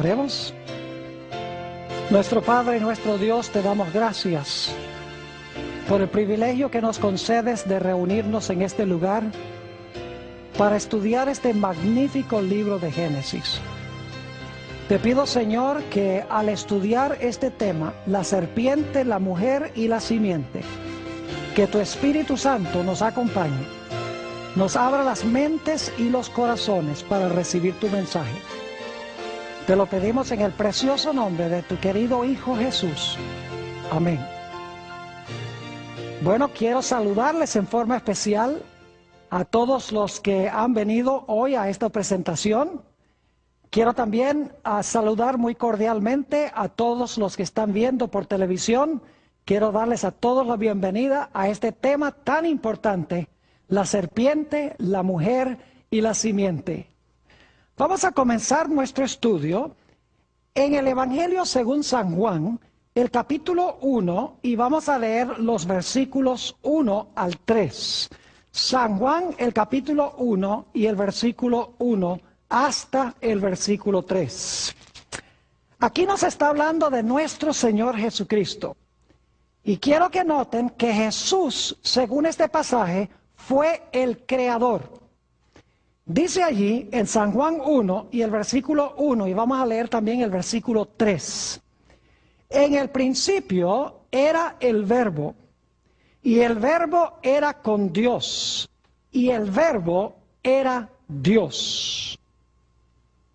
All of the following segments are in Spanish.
Oremos. Nuestro Padre y nuestro Dios, te damos gracias por el privilegio que nos concedes de reunirnos en este lugar para estudiar este magnífico libro de Génesis. Te pido, Señor, que al estudiar este tema, la serpiente, la mujer y la simiente, que tu Espíritu Santo nos acompañe, nos abra las mentes y los corazones para recibir tu mensaje. Te lo pedimos en el precioso nombre de tu querido Hijo Jesús. Amén. Bueno, quiero saludarles en forma especial a todos los que han venido hoy a esta presentación. Quiero también saludar muy cordialmente a todos los que están viendo por televisión. Quiero darles a todos la bienvenida a este tema tan importante, la serpiente, la mujer y la simiente. Vamos a comenzar nuestro estudio en el Evangelio según San Juan, el capítulo 1, y vamos a leer los versículos 1 al 3. San Juan, el capítulo 1 y el versículo 1 hasta el versículo 3. Aquí nos está hablando de nuestro Señor Jesucristo. Y quiero que noten que Jesús, según este pasaje, fue el creador. Dice allí en San Juan 1 y el versículo 1, y vamos a leer también el versículo 3. En el principio era el Verbo, y el Verbo era con Dios, y el Verbo era Dios.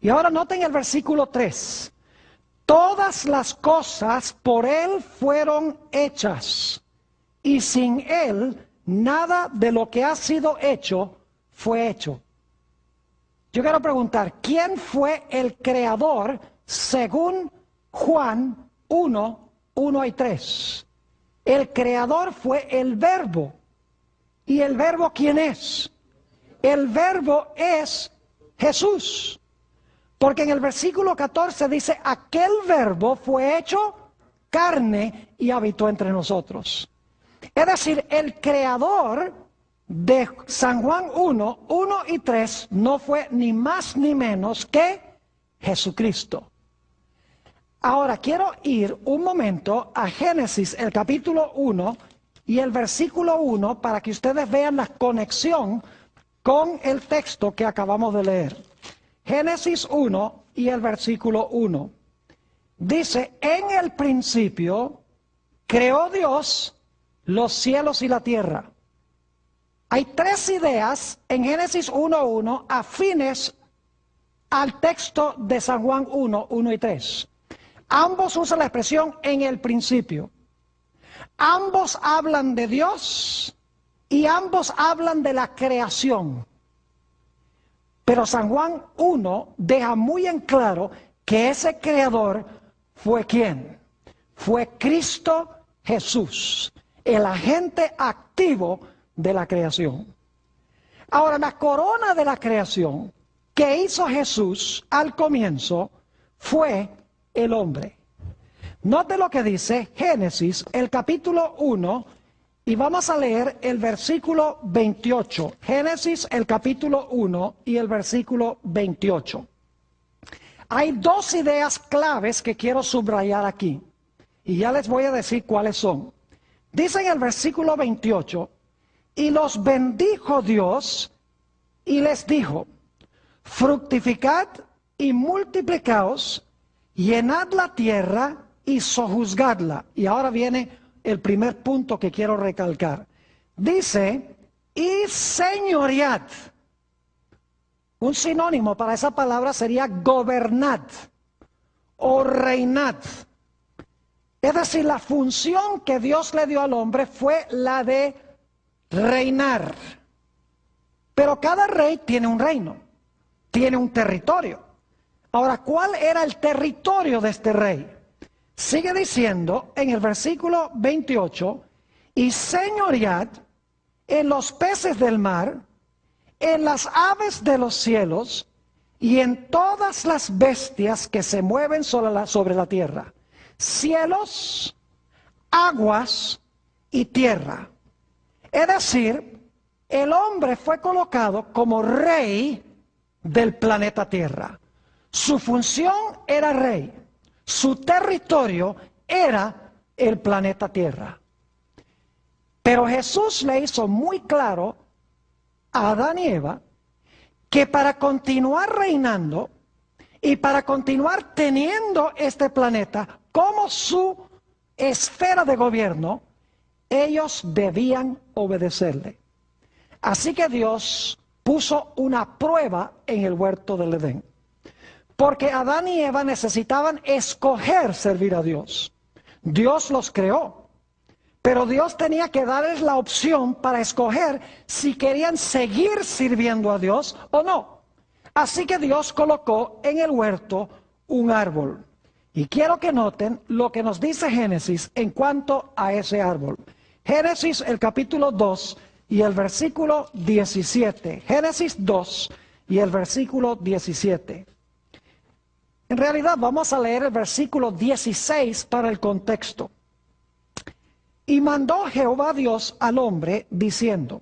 Y ahora noten el versículo 3. Todas las cosas por Él fueron hechas, y sin Él nada de lo que ha sido hecho fue hecho. Yo quiero preguntar, ¿quién fue el creador según Juan 1, 1 y 3? El creador fue el Verbo. ¿Y el Verbo quién es? El Verbo es Jesús. Porque en el versículo 14 dice, aquel Verbo fue hecho carne y habitó entre nosotros. Es decir, el creador de San Juan 1, 1 y 3 no fue ni más ni menos que Jesucristo. Ahora quiero ir un momento a Génesis, el capítulo 1 y el versículo 1 para que ustedes vean la conexión con el texto que acabamos de leer. Génesis 1 y el versículo 1. Dice, en el principio creó Dios los cielos y la tierra. Hay tres ideas en Génesis 1:1 afines al texto de San Juan 1:1 y 3. Ambos usan la expresión en el principio. Ambos hablan de Dios y ambos hablan de la creación. Pero San Juan 1 deja muy en claro que ese creador fue ¿quién? Fue Cristo Jesús, el agente activo de la creación. Ahora, la corona de la creación que hizo Jesús al comienzo fue el hombre. Note lo que dice Génesis, el capítulo 1, y vamos a leer el versículo 28. Génesis, el capítulo 1 y el versículo 28. Hay dos ideas claves que quiero subrayar aquí, y ya les voy a decir cuáles son. Dice en el versículo 28, y los bendijo Dios y les dijo, fructificad y multiplicaos, llenad la tierra y sojuzgadla. Y ahora viene el primer punto que quiero recalcar. Dice, y señoread. Un sinónimo para esa palabra sería gobernad o reinad. Es decir, la función que Dios le dio al hombre fue la de reinar. Pero cada rey tiene un reino, tiene un territorio. Ahora, ¿cuál era el territorio de este rey? Sigue diciendo en el versículo 28, y señoread en los peces del mar, en las aves de los cielos y en todas las bestias que se mueven sobre la tierra. Cielos, aguas y tierra. Es decir, el hombre fue colocado como rey del planeta Tierra. Su función era rey. Su territorio era el planeta Tierra. Pero Jesús le hizo muy claro a Adán y Eva que para continuar reinando y para continuar teniendo este planeta como su esfera de gobierno, ellos debían obedecerle. Así que Dios puso una prueba en el huerto del Edén. Porque Adán y Eva necesitaban escoger servir a Dios. Dios los creó, pero Dios tenía que darles la opción para escoger si querían seguir sirviendo a Dios o no. Así que Dios colocó en el huerto un árbol. Y quiero que noten lo que nos dice Génesis en cuanto a ese árbol. Génesis el capítulo 2 y el versículo 17. Génesis 2 y el versículo 17. En realidad vamos a leer el versículo 16 para el contexto. Y mandó Jehová Dios al hombre diciendo: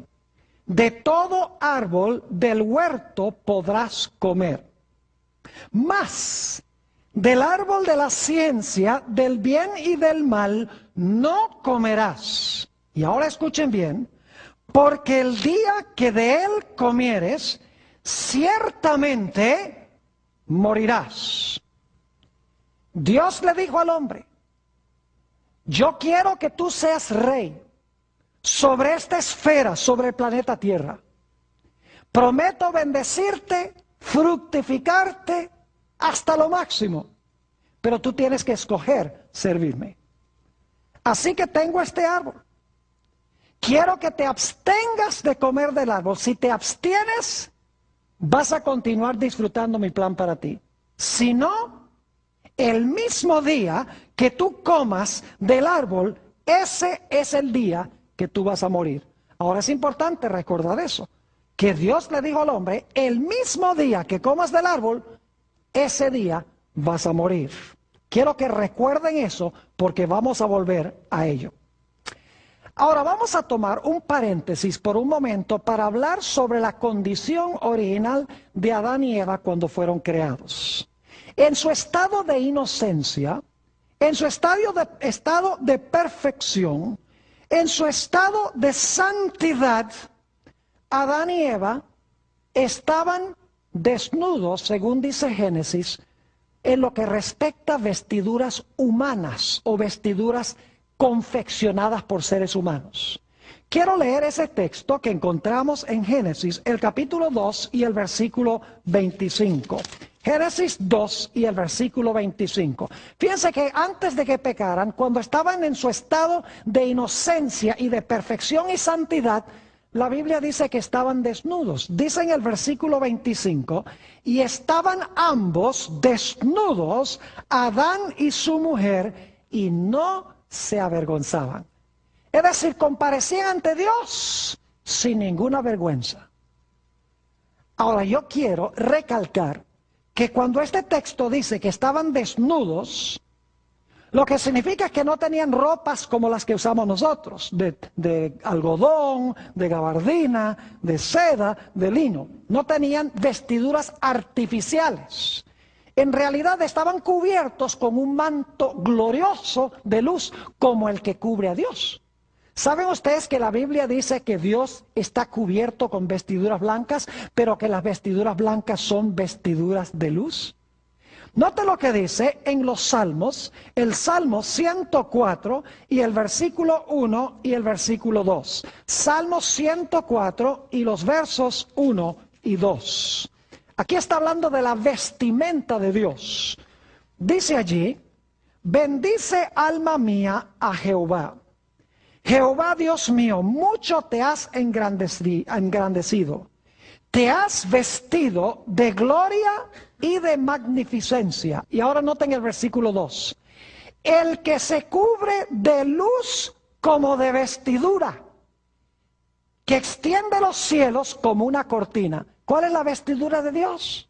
de todo árbol del huerto podrás comer, mas del árbol de la ciencia del bien y del mal no comerás. Y ahora escuchen bien, porque el día que de él comieres, ciertamente morirás. Dios le dijo al hombre: yo quiero que tú seas rey sobre esta esfera, sobre el planeta Tierra. Prometo bendecirte, fructificarte hasta lo máximo, pero tú tienes que escoger servirme. Así que tengo este árbol. Quiero que te abstengas de comer del árbol. Si te abstienes, vas a continuar disfrutando mi plan para ti. Si no, el mismo día que tú comas del árbol, ese es el día que tú vas a morir. Ahora es importante recordar eso, que Dios le dijo al hombre: el mismo día que comas del árbol, ese día vas a morir. Quiero que recuerden eso porque vamos a volver a ello. Ahora vamos a tomar un paréntesis por un momento para hablar sobre la condición original de Adán y Eva cuando fueron creados. En su estado de inocencia, en su estado de perfección, en su estado de santidad, Adán y Eva estaban desnudos, según dice Génesis, en lo que respecta a vestiduras humanas o vestiduras confeccionadas por seres humanos. Quiero leer ese texto que encontramos en Génesis, el capítulo 2 y el versículo 25. Génesis 2 y el versículo 25. Fíjense que antes de que pecaran, cuando estaban en su estado de inocencia y de perfección y santidad, la Biblia dice que estaban desnudos. Dice en el versículo 25, y estaban ambos desnudos, Adán y su mujer, y no se avergonzaban. Es decir, comparecían ante Dios sin ninguna vergüenza. Ahora yo quiero recalcar que cuando este texto dice que estaban desnudos, lo que significa es que no tenían ropas como las que usamos nosotros, de algodón, de gabardina, de seda, de lino. No tenían vestiduras artificiales. En realidad estaban cubiertos con un manto glorioso de luz como el que cubre a Dios. ¿Saben ustedes que la Biblia dice que Dios está cubierto con vestiduras blancas, pero que las vestiduras blancas son vestiduras de luz? Note lo que dice en los Salmos, el Salmo 104 y el versículo 1 y el versículo 2. Salmo 104 y los versos 1 y 2. Aquí está hablando de la vestimenta de Dios. Dice allí: bendice alma mía a Jehová. Jehová Dios mío, mucho te has engrandecido. Te has vestido de gloria y de magnificencia. Y ahora noten el versículo 2. El que se cubre de luz como de vestidura, que extiende los cielos como una cortina. ¿Cuál es la vestidura de Dios?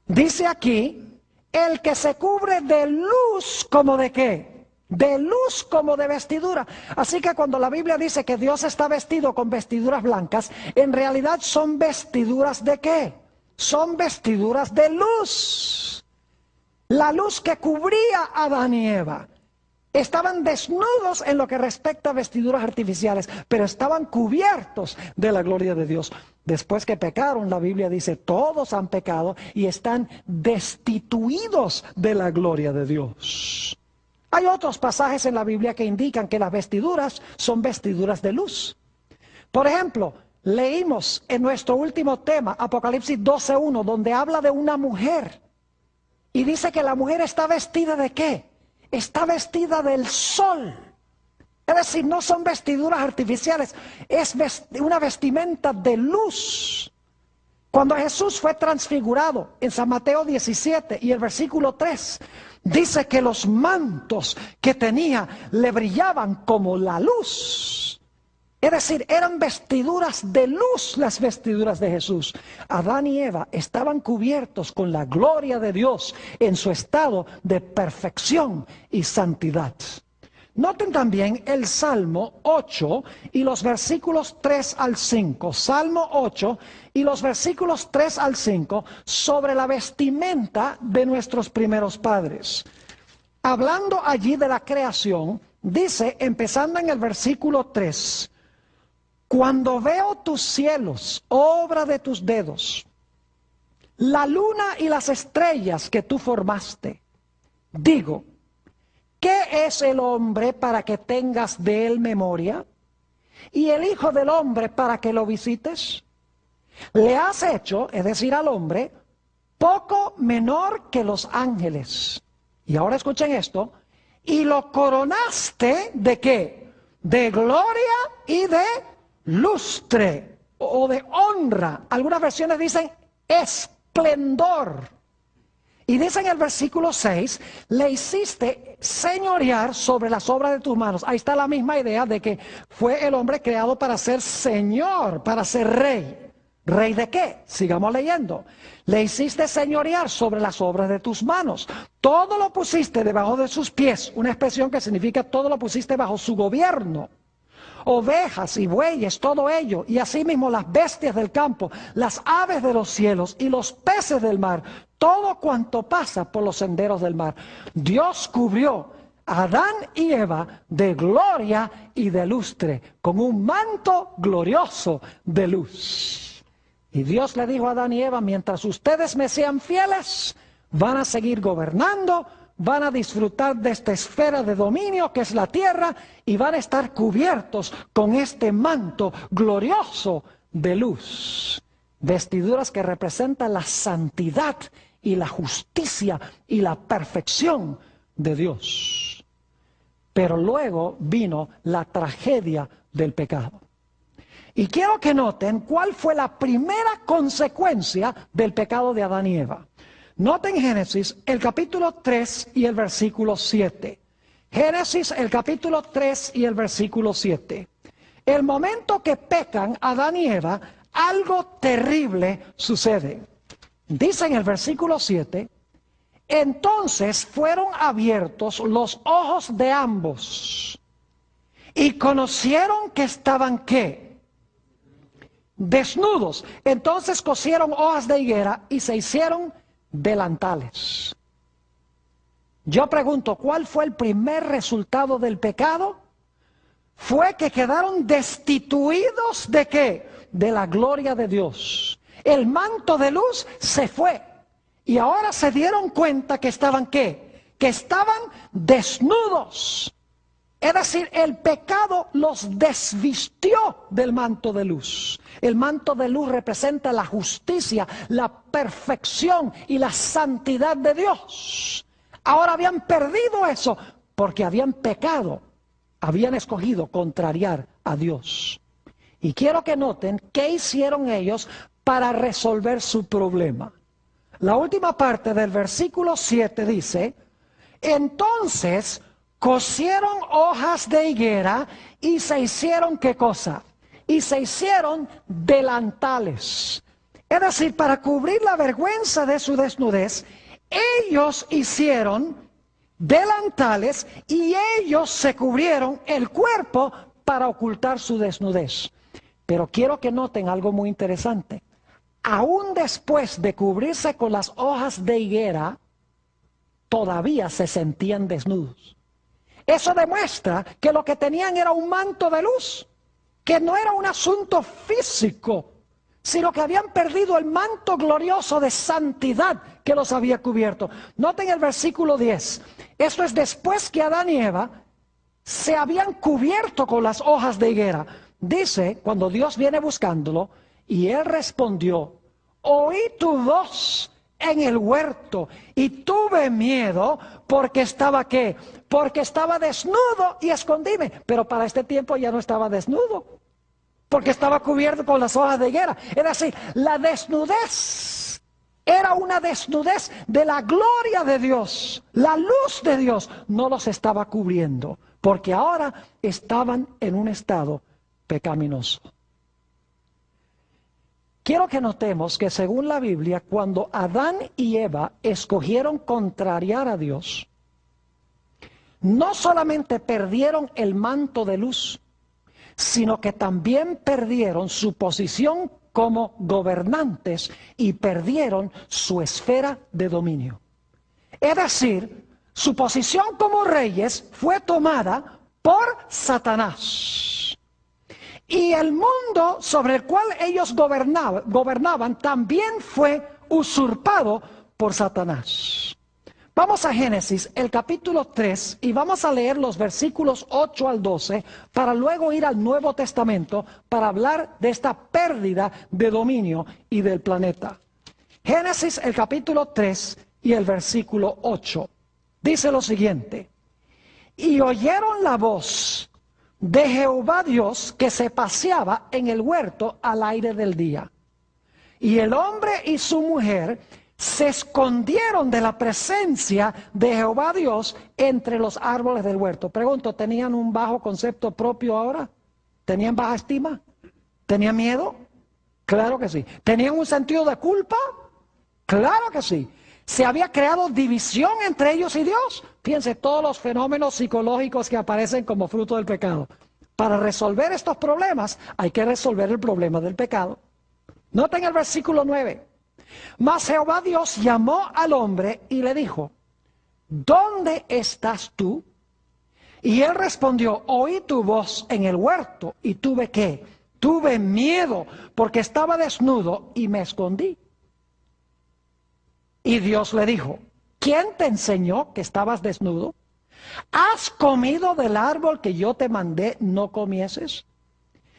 Dice aquí, el que se cubre de luz como de ¿qué? De luz como de vestidura. Así que cuando la Biblia dice que Dios está vestido con vestiduras blancas, en realidad son vestiduras ¿de qué? Son vestiduras de luz. La luz que cubría a Adán y Eva. Estaban desnudos en lo que respecta a vestiduras artificiales, pero estaban cubiertos de la gloria de Dios. Después que pecaron, la Biblia dice, todos han pecado y están destituidos de la gloria de Dios. Hay otros pasajes en la Biblia que indican que las vestiduras son vestiduras de luz. Por ejemplo, leímos en nuestro último tema, Apocalipsis 12:1, donde habla de una mujer. Y dice que la mujer está vestida ¿de qué? Está vestida del sol. Es decir, no son vestiduras artificiales, es una vestimenta de luz. Cuando Jesús fue transfigurado en San Mateo 17 y el versículo 3, dice que los mantos que tenía le brillaban como la luz. Es decir, eran vestiduras de luz las vestiduras de Jesús. Adán y Eva estaban cubiertos con la gloria de Dios en su estado de perfección y santidad. Noten también el Salmo 8 y los versículos 3 al 5. Salmo 8 y los versículos 3 al 5 sobre la vestimenta de nuestros primeros padres. Hablando allí de la creación, dice, empezando en el versículo 3, cuando veo tus cielos, obra de tus dedos, la luna y las estrellas que tú formaste, digo, ¿qué es el hombre para que tengas de él memoria? ¿Y el hijo del hombre para que lo visites? Le has hecho, es decir, al hombre, poco menor que los ángeles. Y ahora escuchen esto, y lo coronaste ¿de qué? De gloria y de lustre o de honra. Algunas versiones dicen esplendor. Y dice en el versículo 6, le hiciste señorear sobre las obras de tus manos. Ahí está la misma idea de que fue el hombre creado para ser señor, para ser rey. ¿Rey de qué? Sigamos leyendo. Le hiciste señorear sobre las obras de tus manos. Todo lo pusiste debajo de sus pies. Una expresión que significa todo lo pusiste bajo su gobierno. Ovejas y bueyes, todo ello, y asimismo las bestias del campo, las aves de los cielos y los peces del mar, todo cuanto pasa por los senderos del mar. Dios cubrió a Adán y Eva de gloria y de lustre, con un manto glorioso de luz. Y Dios le dijo a Adán y Eva, mientras ustedes me sean fieles, van a seguir gobernando, van a disfrutar de esta esfera de dominio que es la tierra y van a estar cubiertos con este manto glorioso de luz. Vestiduras que representan la santidad y la justicia y la perfección de Dios. Pero luego vino la tragedia del pecado. Y quiero que noten cuál fue la primera consecuencia del pecado de Adán y Eva. Noten Génesis, el capítulo 3 y el versículo 7. Génesis, el capítulo 3 y el versículo 7. El momento que pecan Adán y Eva, algo terrible sucede. Dice en el versículo 7, entonces fueron abiertos los ojos de ambos y conocieron que estaban ¿qué? Desnudos. Entonces cosieron hojas de higuera y se hicieron delantales. Yo pregunto, ¿cuál fue el primer resultado del pecado? Fue que quedaron destituidos ¿de qué? De la gloria de Dios. El manto de luz se fue. Y ahora se dieron cuenta que estaban ¿qué? Que estaban desnudos. Es decir, el pecado los desvistió del manto de luz. El manto de luz representa la justicia, la perfección y la santidad de Dios. Ahora habían perdido eso porque habían pecado, habían escogido contrariar a Dios. Y quiero que noten qué hicieron ellos para resolver su problema. La última parte del versículo 7 dice, entonces cosieron hojas de higuera y se hicieron ¿qué cosa? Y se hicieron delantales. Es decir, para cubrir la vergüenza de su desnudez, ellos hicieron delantales y ellos se cubrieron el cuerpo para ocultar su desnudez. Pero quiero que noten algo muy interesante. Aún después de cubrirse con las hojas de higuera, todavía se sentían desnudos. Eso demuestra que lo que tenían era un manto de luz, que no era un asunto físico, sino que habían perdido el manto glorioso de santidad que los había cubierto. Noten el versículo 10. Esto es después que Adán y Eva se habían cubierto con las hojas de higuera. Dice, cuando Dios viene buscándolo, y él respondió: oí tu voz en el huerto y tuve miedo porque estaba ¿qué? Porque estaba desnudo y escondíme. Pero para este tiempo ya no estaba desnudo, porque estaba cubierto con las hojas de higuera. Es decir, la desnudez era una desnudez de la gloria de Dios. La luz de Dios no los estaba cubriendo, porque ahora estaban en un estado pecaminoso. Quiero que notemos que según la Biblia, cuando Adán y Eva escogieron contrariar a Dios, no solamente perdieron el manto de luz, sino que también perdieron su posición como gobernantes y perdieron su esfera de dominio. Es decir, su posición como reyes fue tomada por Satanás. Y el mundo sobre el cual ellos gobernaban también fue usurpado por Satanás. Vamos a Génesis, el capítulo 3, y vamos a leer los versículos 8 al 12, para luego ir al Nuevo Testamento para hablar de esta pérdida de dominio y del planeta. Génesis, el capítulo 3 y el versículo 8. Dice lo siguiente: y oyeron la voz de Jehová Dios que se paseaba en el huerto al aire del día. Y el hombre y su mujer se escondieron de la presencia de Jehová Dios entre los árboles del huerto. Pregunto, ¿tenían un bajo concepto propio ahora? ¿Tenían baja estima? ¿Tenían miedo? Claro que sí. ¿Tenían un sentido de culpa? Claro que sí. ¿Se había creado división entre ellos y Dios? Fíjense todos los fenómenos psicológicos que aparecen como fruto del pecado. Para resolver estos problemas hay que resolver el problema del pecado. Noten el versículo 9. Mas Jehová Dios llamó al hombre y le dijo: ¿dónde estás tú? Y él respondió: oí tu voz en el huerto y tuve ¿qué? Tuve miedo porque estaba desnudo y me escondí. Y Dios le dijo: ¿quién te enseñó que estabas desnudo? ¿Has comido del árbol que yo te mandé no comieses?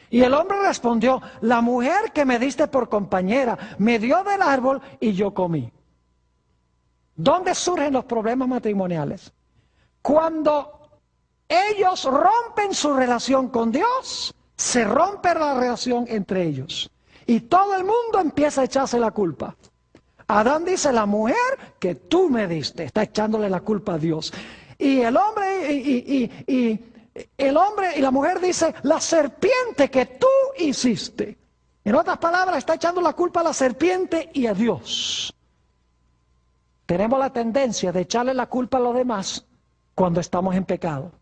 Y el hombre respondió: la mujer que me diste por compañera me dio del árbol y yo comí. ¿Dónde surgen los problemas matrimoniales? Cuando ellos rompen su relación con Dios, se rompe la relación entre ellos. Y todo el mundo empieza a echarse la culpa. Adán dice: la mujer que tú me diste, está echándole la culpa a Dios. Y el hombre y la mujer dice: la serpiente que tú hiciste. En otras palabras, está echando la culpa a la serpiente y a Dios. Tenemos la tendencia de echarle la culpa a los demás cuando estamos en pecado.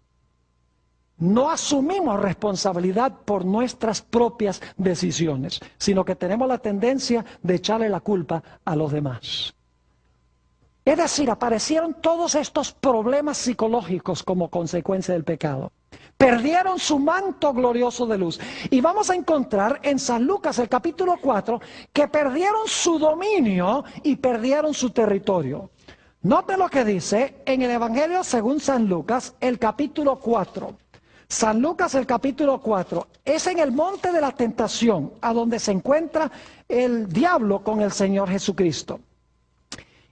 No asumimos responsabilidad por nuestras propias decisiones, sino que tenemos la tendencia de echarle la culpa a los demás. Es decir, aparecieron todos estos problemas psicológicos como consecuencia del pecado. Perdieron su manto glorioso de luz. Y vamos a encontrar en San Lucas, el capítulo 4, que perdieron su dominio y perdieron su territorio. Note lo que dice en el Evangelio según San Lucas, el capítulo 4. San Lucas, el capítulo 4, es en el monte de la tentación, a donde se encuentra el diablo con el Señor Jesucristo.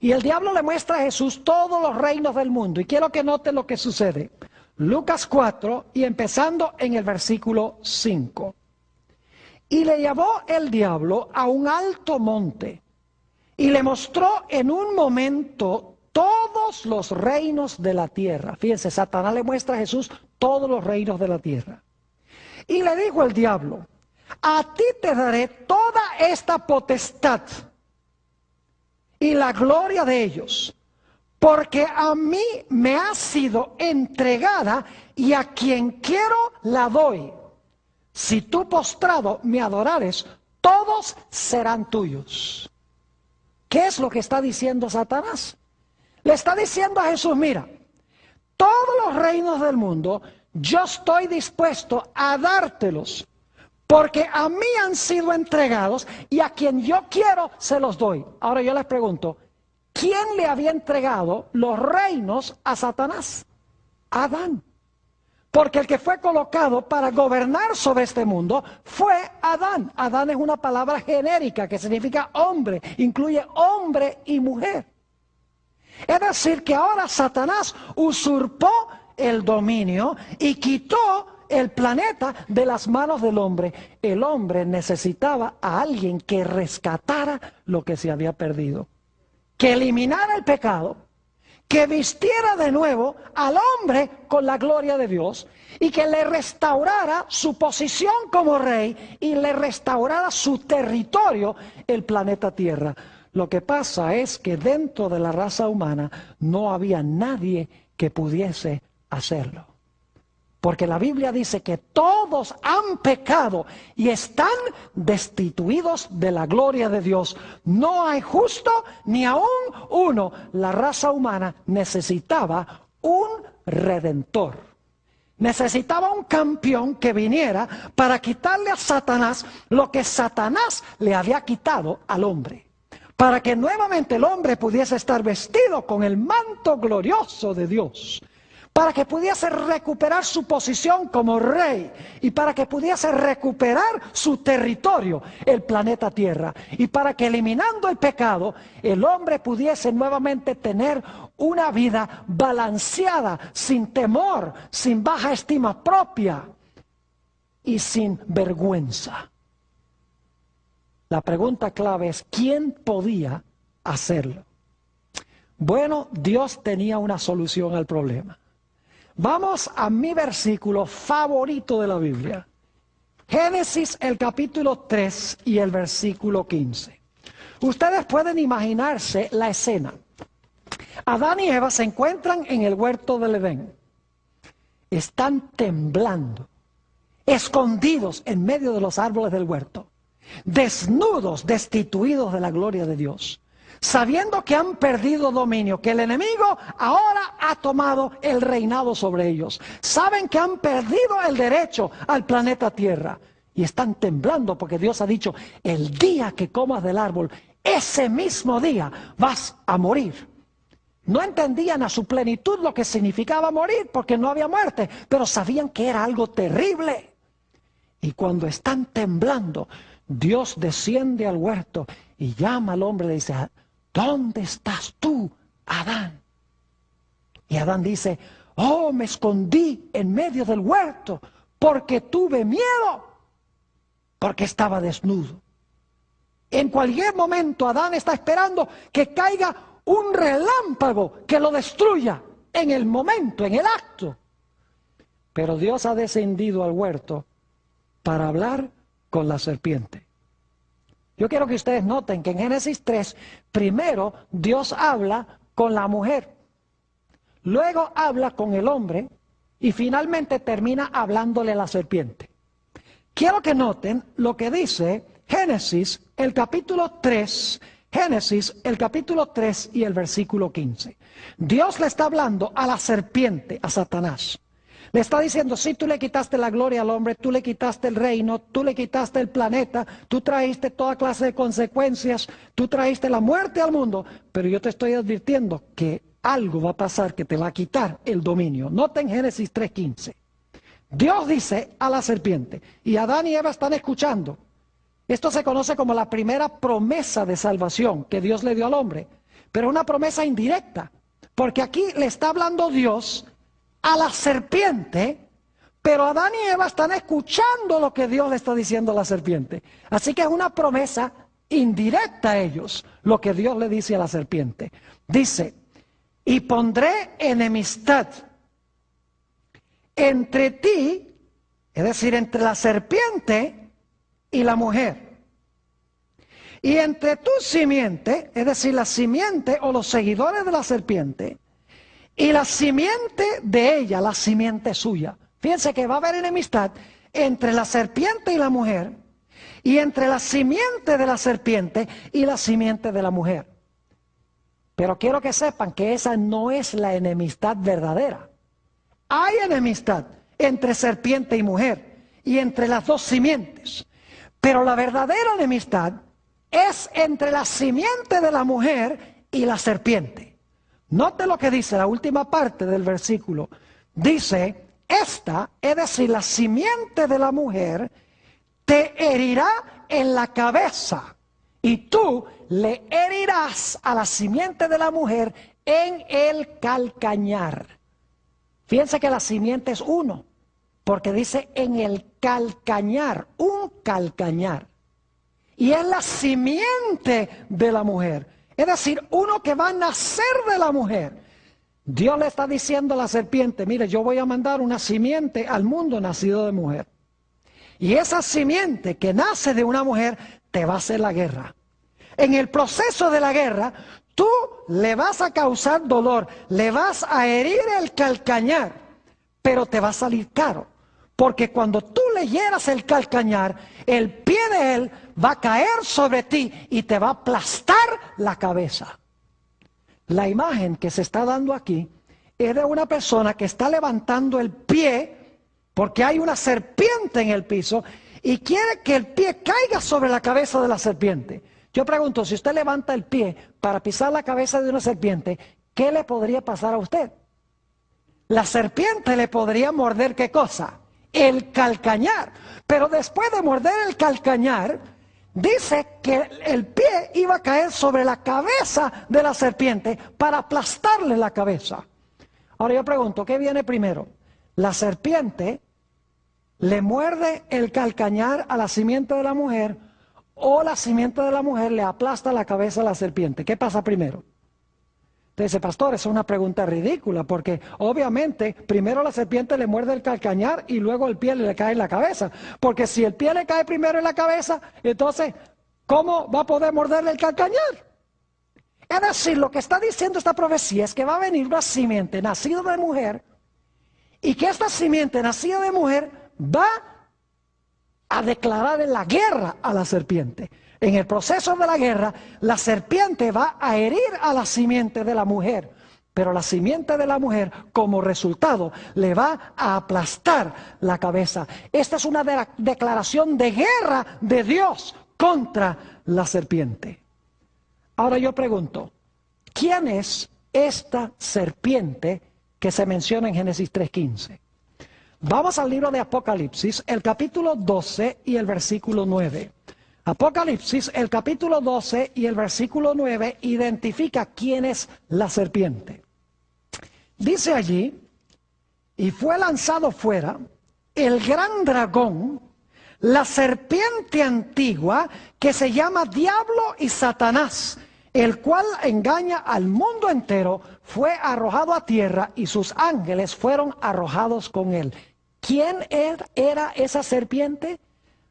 Y el diablo le muestra a Jesús todos los reinos del mundo. Y quiero que noten lo que sucede. Lucas 4, y empezando en el versículo 5. Y le llevó el diablo a un alto monte, y le mostró en un momento todos los reinos de la tierra. Fíjense, Satanás le muestra a Jesús todos los reinos de la tierra. Y le dijo el diablo: a ti te daré toda esta potestad y la gloria de ellos, porque a mí me ha sido entregada y a quien quiero la doy. Si tú postrado me adorares, todos serán tuyos. ¿Qué es lo que está diciendo Satanás? Le está diciendo a Jesús, mira, todos los reinos del mundo yo estoy dispuesto a dártelos, porque a mí han sido entregados y a quien yo quiero se los doy. Ahora yo les pregunto, ¿quién le había entregado los reinos a Satanás? Adán. Porque el que fue colocado para gobernar sobre este mundo fue Adán. Adán es una palabra genérica que significa hombre, incluye hombre y mujer. Es decir, que ahora Satanás usurpó el dominio y quitó el planeta de las manos del hombre. El hombre necesitaba a alguien que rescatara lo que se había perdido, que eliminara el pecado, que vistiera de nuevo al hombre con la gloria de Dios y que le restaurara su posición como rey y le restaurara su territorio, el planeta Tierra. Lo que pasa es que dentro de la raza humana no había nadie que pudiese hacerlo. Porque la Biblia dice que todos han pecado y están destituidos de la gloria de Dios. No hay justo ni aún uno. La raza humana necesitaba un redentor. Necesitaba un campeón que viniera para quitarle a Satanás lo que Satanás le había quitado al hombre. Para que nuevamente el hombre pudiese estar vestido con el manto glorioso de Dios. Para que pudiese recuperar su posición como rey y para que pudiese recuperar su territorio, el planeta Tierra. Y para que eliminando el pecado, el hombre pudiese nuevamente tener una vida balanceada, sin temor, sin baja estima propia y sin vergüenza. La pregunta clave es, ¿quién podía hacerlo? Bueno, Dios tenía una solución al problema. Vamos a mi versículo favorito de la Biblia. Génesis, el capítulo 3 y el versículo 15. Ustedes pueden imaginarse la escena. Adán y Eva se encuentran en el huerto del Edén. Están temblando, escondidos en medio de los árboles del huerto, desnudos, destituidos de la gloria de Dios. Sabiendo que han perdido dominio, que el enemigo ahora ha tomado el reinado sobre ellos. Saben que han perdido el derecho al planeta Tierra. Y están temblando porque Dios ha dicho, el día que comas del árbol, ese mismo día vas a morir. No entendían a su plenitud lo que significaba morir porque no había muerte, pero sabían que era algo terrible. Y cuando están temblando, Dios desciende al huerto y llama al hombre y le dice, ¿dónde estás tú, Adán? Y Adán dice, oh, me escondí en medio del huerto porque tuve miedo, porque estaba desnudo. En cualquier momento Adán está esperando que caiga un relámpago que lo destruya en el momento, en el acto. Pero Dios ha descendido al huerto para hablar con la serpiente. Yo quiero que ustedes noten que en Génesis 3, primero Dios habla con la mujer, luego habla con el hombre y finalmente termina hablándole a la serpiente. Quiero que noten lo que dice Génesis, el capítulo 3, Génesis, el capítulo 3 y el versículo 15. Dios le está hablando a la serpiente, a Satanás. Le está diciendo, si tú le quitaste la gloria al hombre, tú le quitaste el reino, tú le quitaste el planeta, tú trajiste toda clase de consecuencias, tú trajiste la muerte al mundo, pero yo te estoy advirtiendo que algo va a pasar que te va a quitar el dominio. Noten Génesis 3:15. Dios dice a la serpiente, y Adán y Eva están escuchando. Esto se conoce como la primera promesa de salvación que Dios le dio al hombre, pero una promesa indirecta, porque aquí le está hablando Dios a la serpiente, pero Adán y Eva están escuchando lo que Dios le está diciendo a la serpiente. Así que es una promesa indirecta a ellos, lo que Dios le dice a la serpiente. Dice, y pondré enemistad entre ti, es decir, entre la serpiente y la mujer, y entre tu simiente, es decir, la simiente o los seguidores de la serpiente, y la simiente de ella, la simiente suya. Fíjense que va a haber enemistad entre la serpiente y la mujer, y entre la simiente de la serpiente y la simiente de la mujer. Pero quiero que sepan que esa no es la enemistad verdadera. Hay enemistad entre serpiente y mujer y entre las dos simientes. Pero la verdadera enemistad es entre la simiente de la mujer y la serpiente. Note lo que dice la última parte del versículo. Dice, esta, es decir, la simiente de la mujer, te herirá en la cabeza y tú le herirás a la simiente de la mujer en el calcañar. Fíjense que la simiente es uno, porque dice en el calcañar, un calcañar. Y es la simiente de la mujer, es decir, uno que va a nacer de la mujer. Dios le está diciendo a la serpiente, mire, yo voy a mandar una simiente al mundo nacido de mujer. Y esa simiente que nace de una mujer te va a hacer la guerra. En el proceso de la guerra, tú le vas a causar dolor, le vas a herir el calcañar, pero te va a salir caro. Porque cuando tú le hieras el calcañar, el pie de él va a caer sobre ti y te va a aplastar la cabeza. La imagen que se está dando aquí es de una persona que está levantando el pie porque hay una serpiente en el piso y quiere que el pie caiga sobre la cabeza de la serpiente. Yo pregunto, si usted levanta el pie para pisar la cabeza de una serpiente, ¿qué le podría pasar a usted? La serpiente le podría morder, ¿qué cosa? El calcañar. Pero después de morder el calcañar, dice que el pie iba a caer sobre la cabeza de la serpiente para aplastarle la cabeza. Ahora yo pregunto, ¿qué viene primero? ¿La serpiente le muerde el calcañar a la simiente de la mujer o la simiente de la mujer le aplasta la cabeza a la serpiente? ¿Qué pasa primero? Usted dice, pastor, esa es una pregunta ridícula, porque obviamente primero la serpiente le muerde el calcañar y luego el pie le cae en la cabeza. Porque si el pie le cae primero en la cabeza, entonces, ¿cómo va a poder morderle el calcañar? Es decir, lo que está diciendo esta profecía es que va a venir una simiente nacida de mujer y que esta simiente nacida de mujer va a declarar la guerra a la serpiente. En el proceso de la guerra, la serpiente va a herir a la simiente de la mujer, pero la simiente de la mujer, como resultado, le va a aplastar la cabeza. Esta es una declaración de guerra de Dios contra la serpiente. Ahora yo pregunto, ¿quién es esta serpiente que se menciona en Génesis 3:15? Vamos al libro de Apocalipsis, el capítulo 12 y el versículo 9. Apocalipsis, el capítulo 12 y el versículo 9 identifica quién es la serpiente. Dice allí, y fue lanzado fuera el gran dragón, la serpiente antigua que se llama Diablo y Satanás, el cual engaña al mundo entero, fue arrojado a tierra y sus ángeles fueron arrojados con él. ¿Quién era esa serpiente?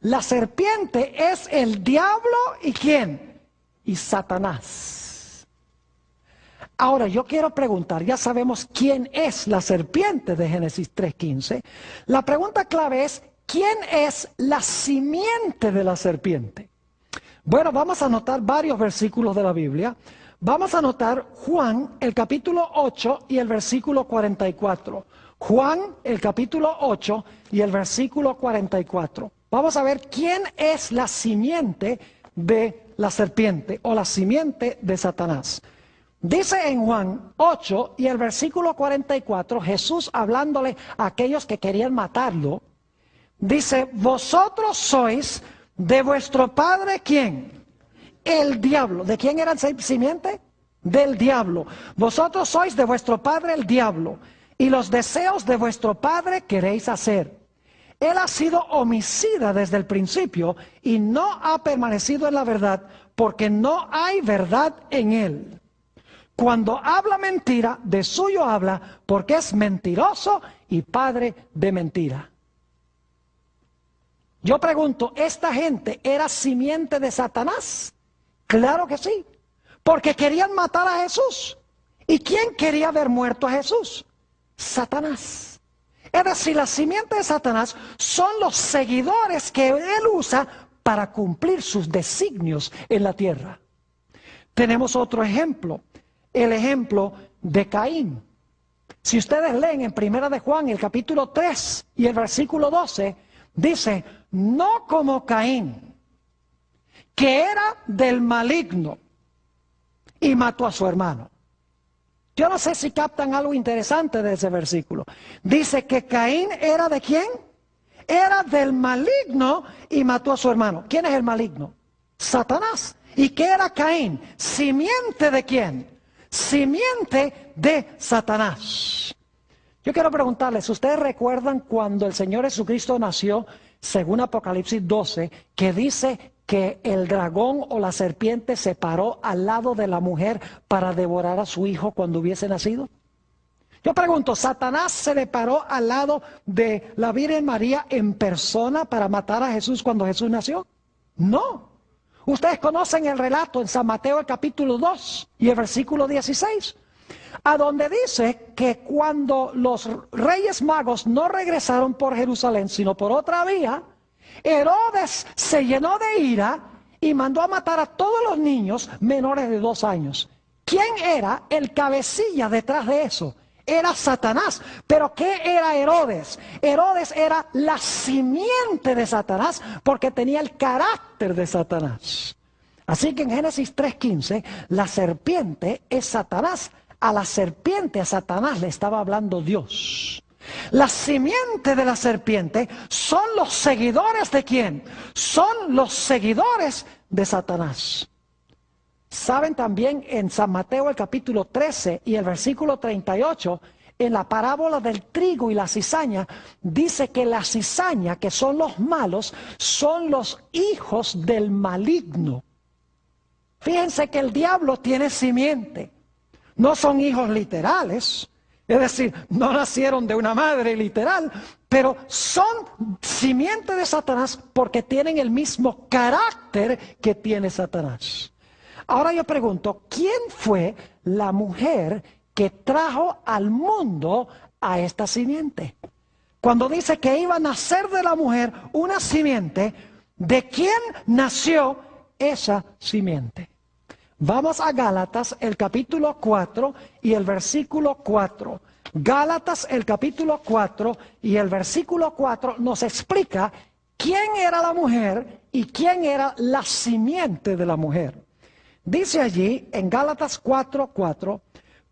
La serpiente es el diablo y ¿quién? Y Satanás. Ahora yo quiero preguntar, ya sabemos quién es la serpiente de Génesis 3:15. La pregunta clave es, ¿quién es la simiente de la serpiente? Bueno, vamos a anotar varios versículos de la Biblia. Vamos a anotar Juan, el capítulo 8 y el versículo 44. Juan, el capítulo 8 y el versículo 44. Vamos a ver quién es la simiente de la serpiente o la simiente de Satanás. Dice en Juan 8 y el versículo 44, Jesús hablándole a aquellos que querían matarlo, dice, vosotros sois de vuestro padre, ¿quién? El diablo. ¿De quién era la simiente? Del diablo. Vosotros sois de vuestro padre el diablo, y los deseos de vuestro padre queréis hacer. Él ha sido homicida desde el principio y no ha permanecido en la verdad, porque no hay verdad en él. Cuando habla mentira, de suyo habla, porque es mentiroso y padre de mentira. Yo pregunto, ¿esta gente era simiente de Satanás? Claro que sí, porque querían matar a Jesús. ¿Y quién quería ver muerto a Jesús? Satanás. Es decir, la simiente de Satanás son los seguidores que él usa para cumplir sus designios en la tierra. Tenemos otro ejemplo. el ejemplo de Caín. Si ustedes leen en Primera de Juan, el capítulo 3 y el versículo 12, dice, no como Caín, que era del maligno y mató a su hermano. Yo no sé si captan algo interesante de ese versículo. Dice que Caín era ¿de quién? Era del maligno y mató a su hermano. ¿Quién es el maligno? Satanás. ¿Y qué era Caín? ¿Simiente de quién? Simiente de Satanás. Yo quiero preguntarles, ¿ustedes recuerdan cuando el Señor Jesucristo nació, según Apocalipsis 12, que dice que el dragón o la serpiente se paró al lado de la mujer para devorar a su hijo cuando hubiese nacido? Yo pregunto, ¿Satanás se le paró al lado de la Virgen María en persona para matar a Jesús cuando Jesús nació? No. Ustedes conocen el relato en San Mateo el capítulo 2 y el versículo 16, a donde dice que cuando los reyes magos no regresaron por Jerusalén, sino por otra vía, Herodes se llenó de ira y mandó a matar a todos los niños menores de 2 años. ¿Quién era el cabecilla detrás de eso? Era Satanás. ¿Pero qué era Herodes? Herodes era la simiente de Satanás porque tenía el carácter de Satanás. Así que en Génesis 3:15, la serpiente es Satanás. A la serpiente, a Satanás le estaba hablando Dios. La simiente de la serpiente son los seguidores ¿de quién? Son los seguidores de Satanás. Saben también en San Mateo el capítulo 13 y el versículo 38, en la parábola del trigo y la cizaña, dice que la cizaña, que son los malos, son los hijos del maligno. Fíjense que el diablo tiene simiente. No son hijos literales, es decir, no nacieron de una madre literal, pero son simiente de Satanás porque tienen el mismo carácter que tiene Satanás. Ahora yo pregunto, ¿quién fue la mujer que trajo al mundo a esta simiente? Cuando dice que iba a nacer de la mujer una simiente, ¿de quién nació esa simiente? Vamos a Gálatas, el capítulo 4 y el versículo 4. Gálatas, el capítulo 4 y el versículo 4 nos explica quién era la mujer y quién era la simiente de la mujer. Dice allí en Gálatas 4:4,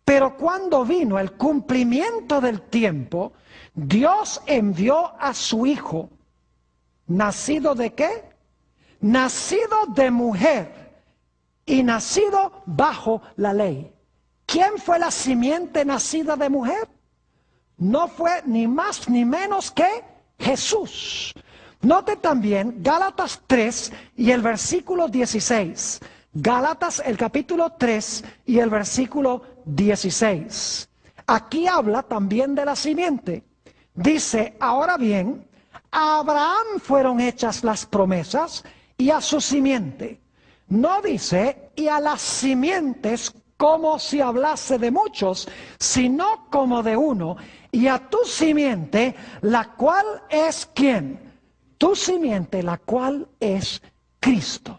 pero cuando vino el cumplimiento del tiempo, Dios envió a su Hijo, ¿nacido de qué? Nacido de mujer y nacido bajo la ley. ¿Quién fue la simiente nacida de mujer? No fue ni más ni menos que Jesús. Note también Gálatas 3 y el versículo 16. Gálatas el capítulo 3 y el versículo 16. Aquí habla también de la simiente. Dice, ahora bien, a Abraham fueron hechas las promesas y a su simiente. No dice, y a las simientes como si hablase de muchos, sino como de uno. Y a tu simiente, la cual es ¿quién? Tu simiente, la cual es Cristo.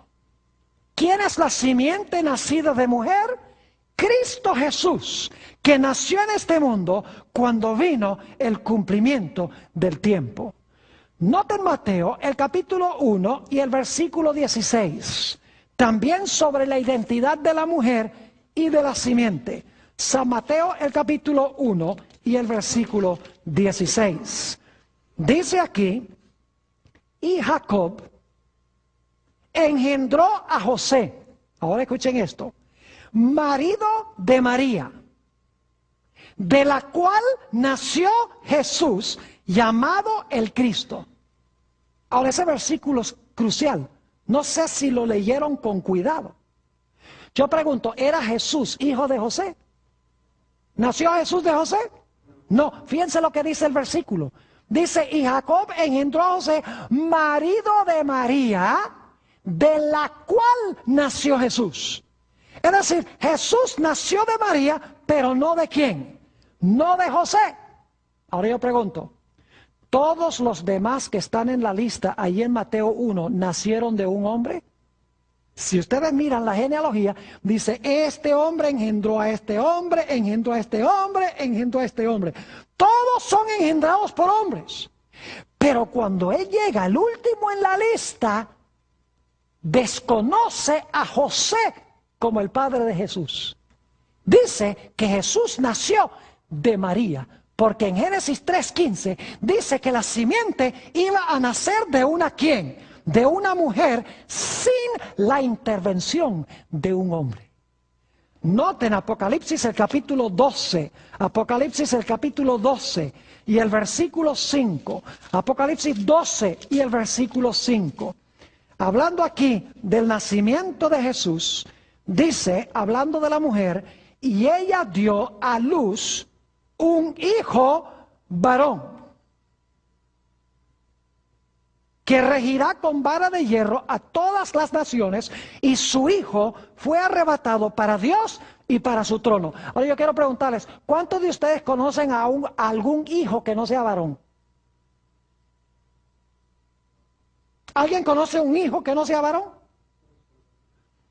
¿Quién es la simiente nacida de mujer? Cristo Jesús, que nació en este mundo cuando vino el cumplimiento del tiempo. Noten Mateo, el capítulo 1 y el versículo 16. También sobre la identidad de la mujer y de la simiente. San Mateo, el capítulo 1 y el versículo 16. Dice aquí, y Jacob engendró a José, ahora escuchen esto, marido de María, de la cual nació Jesús, llamado el Cristo. Ahora ese versículo es crucial, no sé si lo leyeron con cuidado. Yo pregunto, ¿era Jesús hijo de José? ¿Nació Jesús de José? No, fíjense lo que dice el versículo. Dice, y Jacob engendró a José, marido de María, de la cual nació Jesús. Es decir, Jesús nació de María, pero no de quién, no de José. Ahora yo pregunto, ¿todos los demás que están en la lista ahí en Mateo 1 nacieron de un hombre? Si ustedes miran la genealogía, dice, este hombre engendró a este hombre, engendró a este hombre, engendró a este hombre. Todos son engendrados por hombres. Pero cuando él llega, el último en la lista, desconoce a José como el padre de Jesús. Dice que Jesús nació de María, porque en Génesis 3:15 dice que la simiente iba a nacer de una ¿quién? De una mujer sin la intervención de un hombre. Noten Apocalipsis el capítulo 12, Apocalipsis el capítulo 12 y el versículo 5, Apocalipsis 12 y el versículo 5. Hablando aquí del nacimiento de Jesús, dice, hablando de la mujer, y ella dio a luz un hijo varón, que regirá con vara de hierro a todas las naciones, y su hijo fue arrebatado para Dios y para su trono. Ahora yo quiero preguntarles, ¿cuántos de ustedes conocen a algún hijo que no sea varón? ¿Alguien conoce un hijo que no sea varón?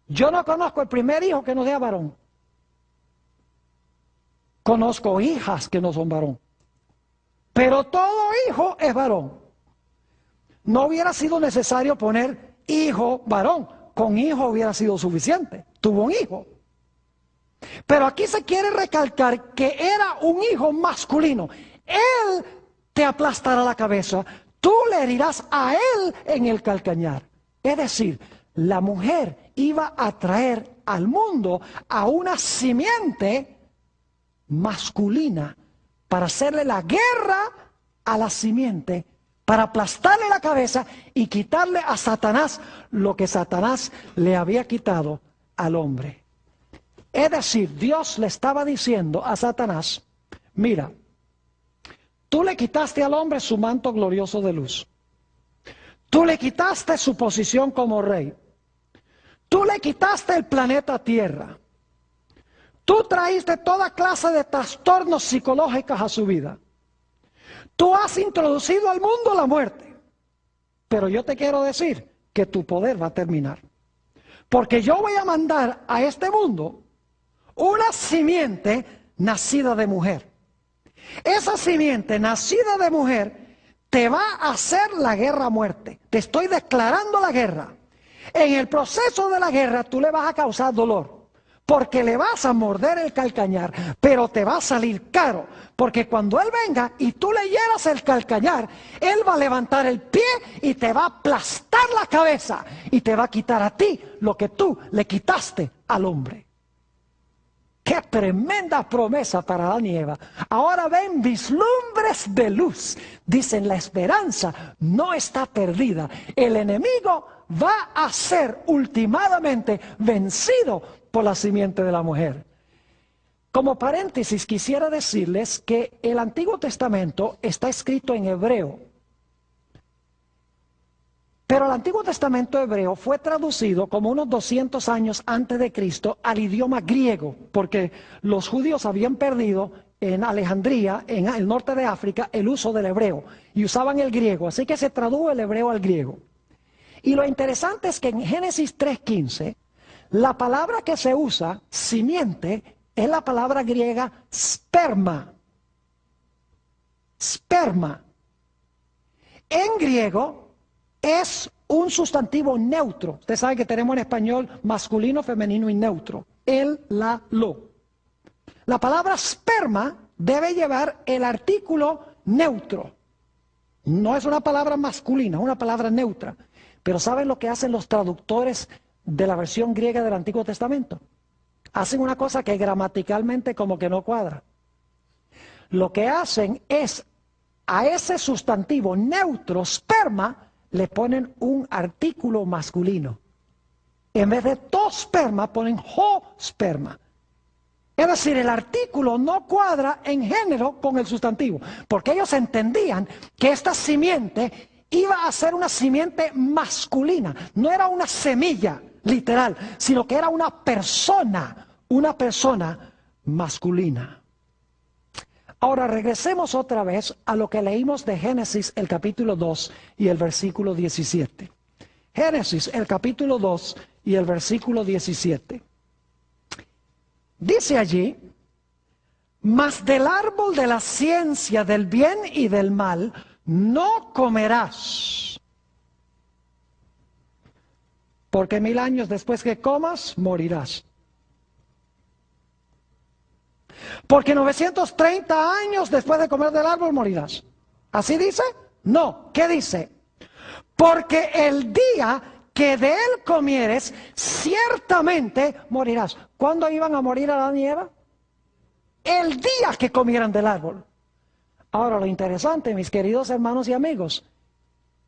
Yo no conozco el primer hijo que no sea varón. Conozco hijas que no son varón. Pero todo hijo es varón. No hubiera sido necesario poner hijo varón. Con hijo hubiera sido suficiente. Tuvo un hijo. Pero aquí se quiere recalcar que era un hijo masculino. Él te aplastará la cabeza. Tú le herirás a él en el calcañar. Es decir, la mujer iba a traer al mundo a una simiente masculina para hacerle la guerra a la simiente, para aplastarle la cabeza y quitarle a Satanás lo que Satanás le había quitado al hombre. Es decir, Dios le estaba diciendo a Satanás, mira, tú le quitaste al hombre su manto glorioso de luz. Tú le quitaste su posición como rey. Tú le quitaste el planeta Tierra. Tú traíste toda clase de trastornos psicológicos a su vida. Tú has introducido al mundo la muerte. Pero yo te quiero decir que tu poder va a terminar. Porque yo voy a mandar a este mundo una simiente nacida de mujer. Esa simiente nacida de mujer te va a hacer la guerra a muerte. Te estoy declarando la guerra. En el proceso de la guerra tú le vas a causar dolor. Porque le vas a morder el calcañar, pero te va a salir caro. Porque cuando él venga y tú le hieras el calcañar, él va a levantar el pie y te va a aplastar la cabeza. Y te va a quitar a ti lo que tú le quitaste al hombre. ¡Qué tremenda promesa para Adán y Eva! Ahora ven vislumbres de luz. Dicen, la esperanza no está perdida. El enemigo va a ser ultimadamente vencido por la simiente de la mujer. Como paréntesis, quisiera decirles que el Antiguo Testamento está escrito en hebreo. Pero el Antiguo Testamento hebreo fue traducido como unos 200 años antes de Cristo al idioma griego, porque los judíos habían perdido en Alejandría, en el norte de África, el uso del hebreo, y usaban el griego, así que se tradujo el hebreo al griego. Y lo interesante es que en Génesis 3:15, la palabra que se usa, simiente, es la palabra griega sperma. Sperma. En griego es un sustantivo neutro. Usted sabe que tenemos en español masculino, femenino y neutro. El, la, lo. La palabra sperma debe llevar el artículo neutro. No es una palabra masculina, es una palabra neutra. Pero ¿saben lo que hacen los traductores de la versión griega del Antiguo Testamento? Hacen una cosa que gramaticalmente como que no cuadra. Lo que hacen es a ese sustantivo neutro, sperma, le ponen un artículo masculino. En vez de tosperma, ponen hosperma. Es decir, el artículo no cuadra en género con el sustantivo, porque ellos entendían que esta simiente iba a ser una simiente masculina, no era una semilla literal, sino que era una persona masculina. Ahora regresemos otra vez a lo que leímos de Génesis, el capítulo 2 y el versículo 17. Génesis, el capítulo 2 y el versículo 17. Dice allí: mas del árbol de la ciencia del bien y del mal no comerás, porque 1000 años después que comas, morirás. Porque 930 años después de comer del árbol, morirás. ¿Así dice? No. ¿Qué dice? Porque el día que de él comieres, ciertamente morirás. ¿Cuándo iban a morir Adán y Eva? El día que comieran del árbol. Ahora, lo interesante, mis queridos hermanos y amigos,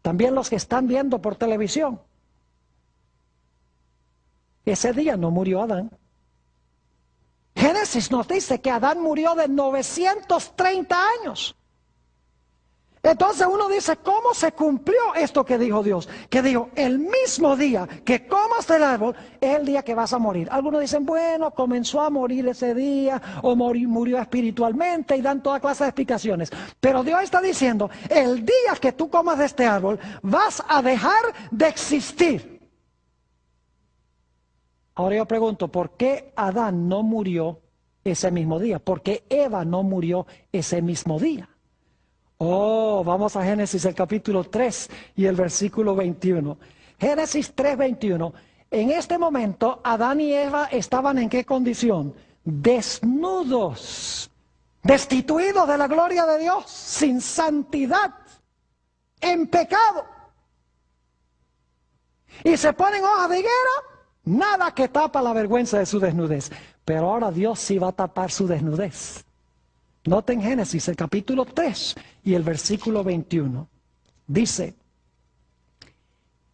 también los que están viendo por televisión, ese día no murió Adán. Génesis nos dice que Adán murió de 930 años. Entonces uno dice, ¿cómo se cumplió esto que dijo Dios? Que dijo, el mismo día que comas del árbol es el día que vas a morir. Algunos dicen, bueno, comenzó a morir ese día, o murió espiritualmente, y dan toda clase de explicaciones. Pero Dios está diciendo, el día que tú comas de este árbol, vas a dejar de existir. Ahora yo pregunto, ¿por qué Adán no murió ese mismo día? ¿Por qué Eva no murió ese mismo día? Oh, vamos a Génesis el capítulo 3 y el versículo 21. Génesis 3, 21. En este momento, Adán y Eva estaban ¿en qué condición? Desnudos, destituidos de la gloria de Dios, sin santidad, en pecado. Y se ponen hojas de higuera, nada que tapa la vergüenza de su desnudez. Pero ahora Dios sí va a tapar su desnudez. Noten Génesis, el capítulo 3 y el versículo 21. Dice,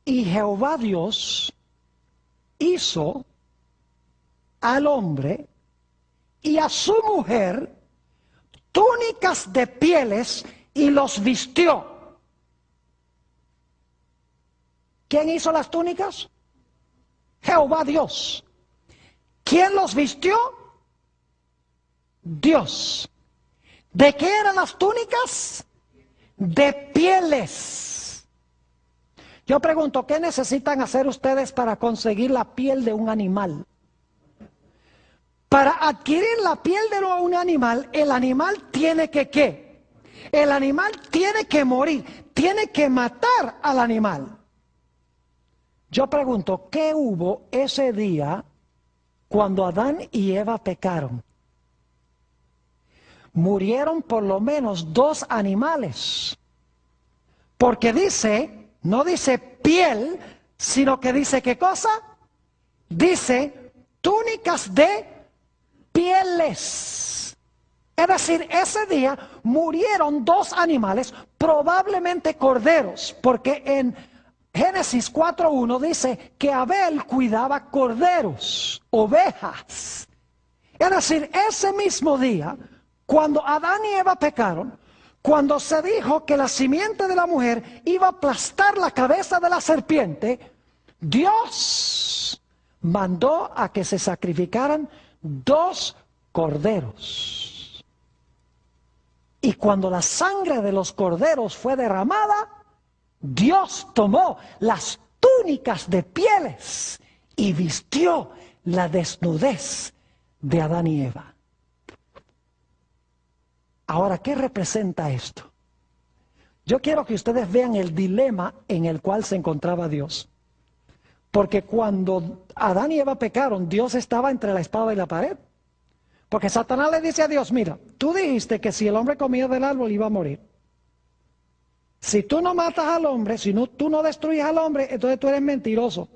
y Jehová Dios hizo al hombre y a su mujer túnicas de pieles y los vistió. ¿Quién hizo las túnicas? Jehová Dios. ¿Quién los vistió? Dios. ¿De qué eran las túnicas? De pieles. Yo pregunto, ¿qué necesitan hacer ustedes para conseguir la piel de un animal? Para adquirir la piel de un animal, el animal tiene que ¿qué? El animal tiene que morir, tiene que matar al animal. Yo pregunto, ¿qué hubo ese día cuando Adán y Eva pecaron? Murieron por lo menos 2 animales. Porque dice, no dice piel, sino que dice ¿qué cosa? Dice túnicas de pieles. Es decir, ese día murieron 2 animales, probablemente corderos, porque en Génesis 4.1 dice que Abel cuidaba corderos, ovejas. Es decir, ese mismo día, cuando Adán y Eva pecaron, cuando se dijo que la simiente de la mujer iba a aplastar la cabeza de la serpiente, Dios mandó a que se sacrificaran 2 corderos. Y cuando la sangre de los corderos fue derramada, Dios tomó las túnicas de pieles y vistió la desnudez de Adán y Eva. Ahora, ¿qué representa esto? Yo quiero que ustedes vean el dilema en el cual se encontraba Dios. Porque cuando Adán y Eva pecaron, Dios estaba entre la espada y la pared. Porque Satanás le dice a Dios, mira, tú dijiste que si el hombre comía del árbol iba a morir. Si tú no matas al hombre, si no, tú no destruyes al hombre, entonces tú eres mentiroso.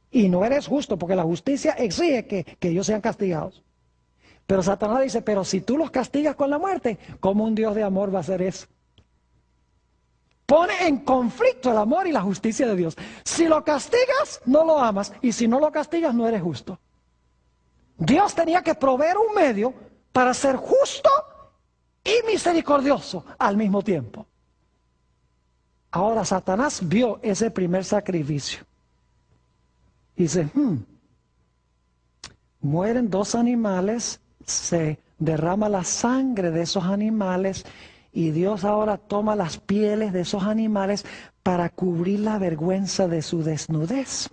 Y no eres justo, porque la justicia exige que ellos sean castigados. Pero Satanás dice, pero si tú los castigas con la muerte, ¿cómo un Dios de amor va a hacer eso? Pone en conflicto el amor y la justicia de Dios. Si lo castigas, no lo amas. Y si no lo castigas, no eres justo. Dios tenía que proveer un medio para ser justo y misericordioso al mismo tiempo. Ahora Satanás vio ese primer sacrificio. Y dice, mueren 2 animales, se derrama la sangre de esos animales y Dios ahora toma las pieles de esos animales para cubrir la vergüenza de su desnudez.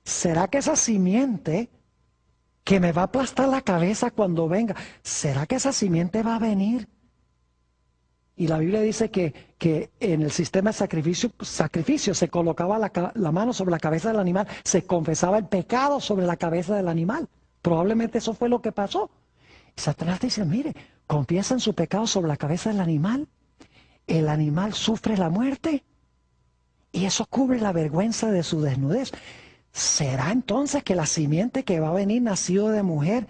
¿será que esa simiente que me va a aplastar la cabeza cuando venga, será que esa simiente va a venir? Y la Biblia dice que en el sistema de sacrificio se colocaba la mano sobre la cabeza del animal, se confesaba el pecado sobre la cabeza del animal. Probablemente eso fue lo que pasó. Satanás dice, mire, confiesan su pecado sobre la cabeza del animal, el animal sufre la muerte y eso cubre la vergüenza de su desnudez. ¿Será entonces que la simiente que va a venir nacido de mujer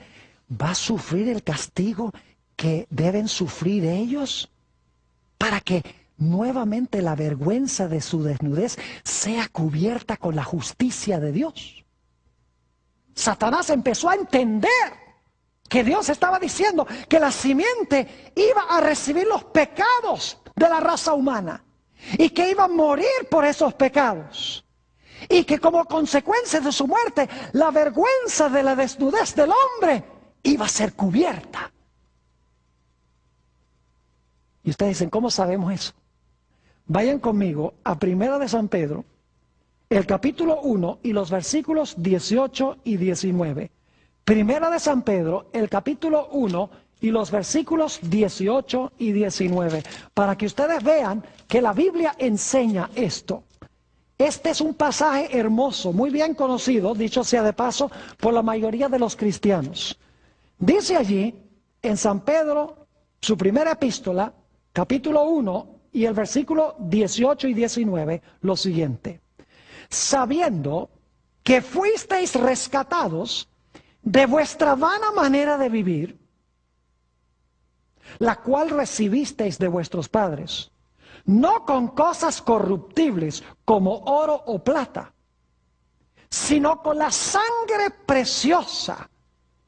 va a sufrir el castigo que deben sufrir ellos? Para que nuevamente la vergüenza de su desnudez sea cubierta con la justicia de Dios. Satanás empezó a entender que Dios estaba diciendo que la simiente iba a recibir los pecados de la raza humana y que iba a morir por esos pecados. Y que como consecuencia de su muerte, la vergüenza de la desnudez del hombre iba a ser cubierta. Y ustedes dicen, ¿cómo sabemos eso? Vayan conmigo a Primera de San Pedro, el capítulo 1 y los versículos 18 y 19. Primera de San Pedro, el capítulo 1 y los versículos 18 y 19. Para que ustedes vean que la Biblia enseña esto. Este es un pasaje hermoso, muy bien conocido, dicho sea de paso, por la mayoría de los cristianos. Dice allí, en San Pedro, su primera epístola, capítulo 1 y el versículo 18 y 19, lo siguiente. Sabiendo que fuisteis rescatados de vuestra vana manera de vivir, la cual recibisteis de vuestros padres, no con cosas corruptibles como oro o plata, sino con la sangre preciosa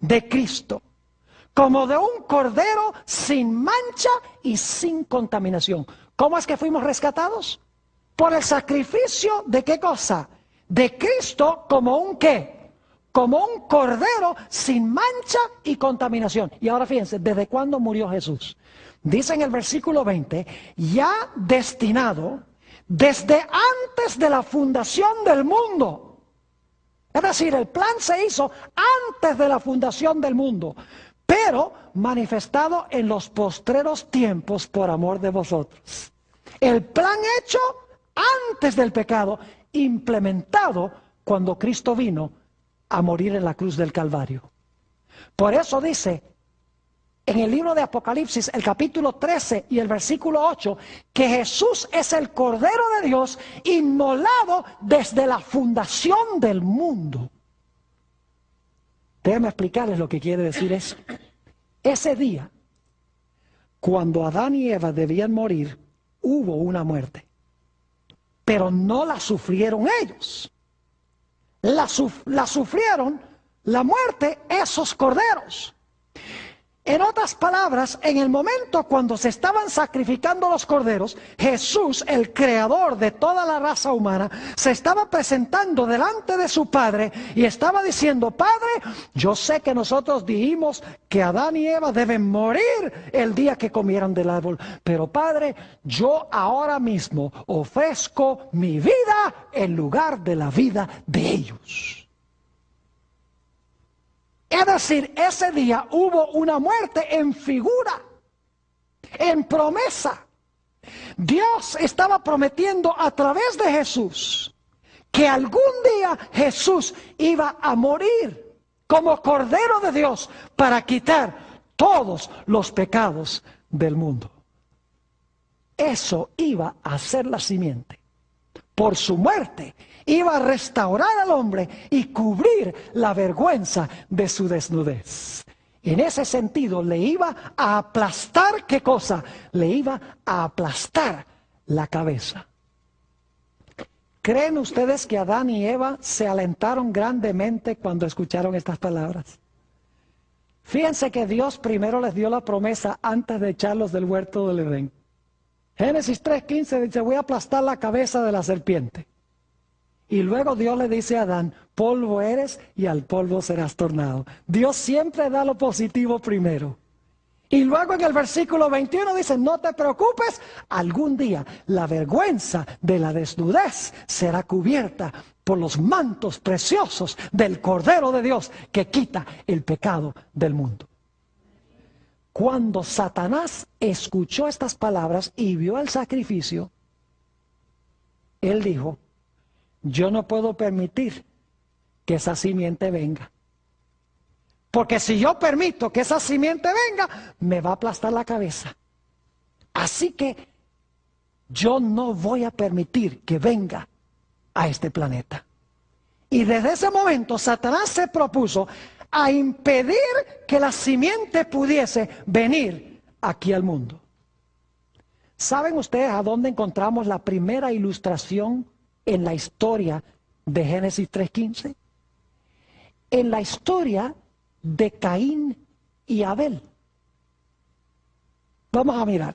de Cristo, como de un cordero sin mancha y sin contaminación. ¿Cómo es que fuimos rescatados? Por el sacrificio de ¿qué cosa? De Cristo, como un ¿qué? Como un cordero sin mancha y contaminación. Y ahora fíjense, ¿desde cuándo murió Jesús? Dice en el versículo 20, ya destinado desde antes de la fundación del mundo. Es decir, el plan se hizo antes de la fundación del mundo, pero manifestado en los postreros tiempos por amor de vosotros. El plan hecho antes del pecado, implementado cuando Cristo vino a morir en la cruz del Calvario. Por eso dice en el libro de Apocalipsis, el capítulo 13 y el versículo 8, que Jesús es el Cordero de Dios inmolado desde la fundación del mundo. Déjenme explicarles lo que quiere decir eso. Ese día, cuando Adán y Eva debían morir, hubo una muerte. Pero no la sufrieron ellos. La sufrieron, la muerte, esos corderos. En otras palabras, en el momento cuando se estaban sacrificando los corderos, Jesús, el creador de toda la raza humana, se estaba presentando delante de su Padre y estaba diciendo, Padre, yo sé que nosotros dijimos que Adán y Eva deben morir el día que comieran del árbol, pero Padre, yo ahora mismo ofrezco mi vida en lugar de la vida de ellos. Es decir, ese día hubo una muerte en figura, en promesa. Dios estaba prometiendo a través de Jesús que algún día Jesús iba a morir como Cordero de Dios para quitar todos los pecados del mundo. Eso iba a ser la simiente. Por su muerte iba a restaurar al hombre y cubrir la vergüenza de su desnudez. En ese sentido le iba a aplastar, ¿qué cosa? Le iba a aplastar la cabeza. ¿Creen ustedes que Adán y Eva se alentaron grandemente cuando escucharon estas palabras? Fíjense que Dios primero les dio la promesa antes de echarlos del huerto del Edén. Génesis 3:15 dice, voy a aplastar la cabeza de la serpiente. Y luego Dios le dice a Adán, polvo eres y al polvo serás tornado. Dios siempre da lo positivo primero. Y luego en el versículo 21 dice, no te preocupes, algún día la vergüenza de la desnudez será cubierta por los mantos preciosos del Cordero de Dios que quita el pecado del mundo. Cuando Satanás escuchó estas palabras y vio el sacrificio, él dijo, yo no puedo permitir que esa simiente venga. Porque si yo permito que esa simiente venga, me va a aplastar la cabeza. Así que yo no voy a permitir que venga a este planeta. Y desde ese momento Satanás se propuso a impedir que la simiente pudiese venir aquí al mundo. ¿Saben ustedes a dónde encontramos la primera ilustración en la historia de Génesis 3:15? En la historia de Caín y Abel. Vamos a mirar.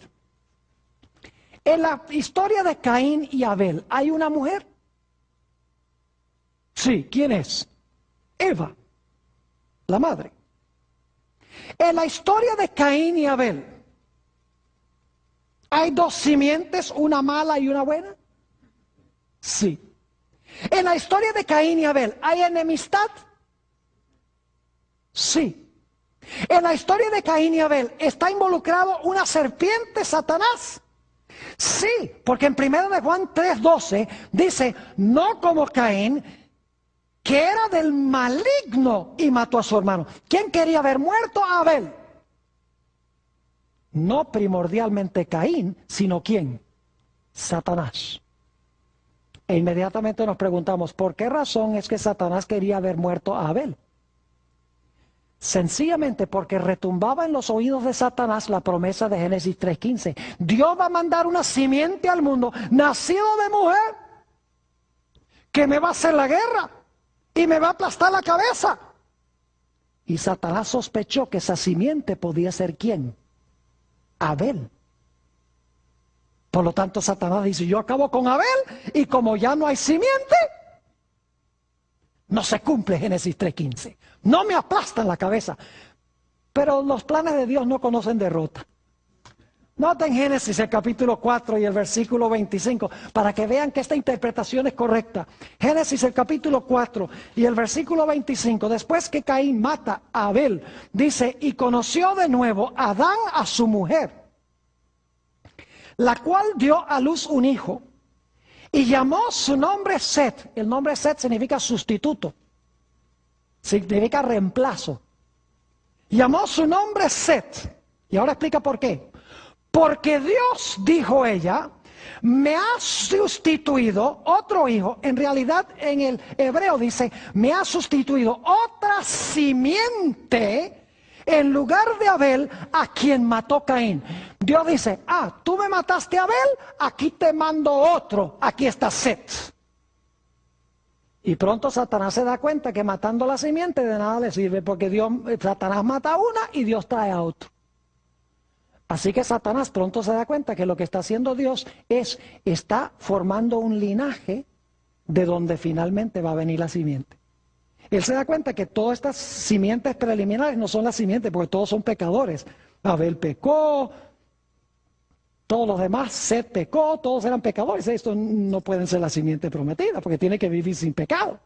En la historia de Caín y Abel, ¿hay una mujer? Sí, ¿quién es? Eva, la madre. En la historia de Caín y Abel, ¿hay dos simientes, una mala y una buena? Sí. En la historia de Caín y Abel, ¿hay enemistad? Sí. En la historia de Caín y Abel, ¿está involucrado una serpiente, Satanás? Sí, porque en 1 de Juan 3:12 dice, no como Caín, que era del maligno y mató a su hermano. ¿Quién quería haber muerto? A Abel. No primordialmente Caín, sino ¿quién? Satanás. E inmediatamente nos preguntamos, ¿por qué razón es que Satanás quería haber muerto a Abel? Sencillamente porque retumbaba en los oídos de Satanás la promesa de Génesis 3:15. Dios va a mandar una simiente al mundo, nacido de mujer, que me va a hacer la guerra y me va a aplastar la cabeza. Y Satanás sospechó que esa simiente podía ser ¿quién? Abel. Por lo tanto, Satanás dice, yo acabo con Abel y como ya no hay simiente, no se cumple Génesis 3:15. No me aplastan la cabeza. Pero los planes de Dios no conocen derrota. Noten Génesis el capítulo 4 y el versículo 25, para que vean que esta interpretación es correcta. Génesis el capítulo 4 y el versículo 25, después que Caín mata a Abel, dice, y conoció de nuevo Adán a su mujer, la cual dio a luz un hijo, y llamó su nombre Set. El nombre Set significa sustituto, significa reemplazo. Llamó su nombre Set. Y ahora explica por qué. Porque Dios, dijo ella, me ha sustituido otro hijo. En realidad en el hebreo dice, me ha sustituido otra simiente en lugar de Abel, a quien mató Caín. Dios dice, tú me mataste a Abel, aquí te mando otro, aquí está Set. Y pronto Satanás se da cuenta que matando la simiente de nada le sirve, porque Satanás mata a una y Dios trae a otro. Así que Satanás pronto se da cuenta que lo que está haciendo Dios está formando un linaje de donde finalmente va a venir la simiente. Él se da cuenta que todas estas simientes preliminares no son las simientes, porque todos son pecadores. Abel pecó, todos los demás, Set pecó, todos eran pecadores. Estos no pueden ser la simiente prometida, porque tiene que vivir sin pecado.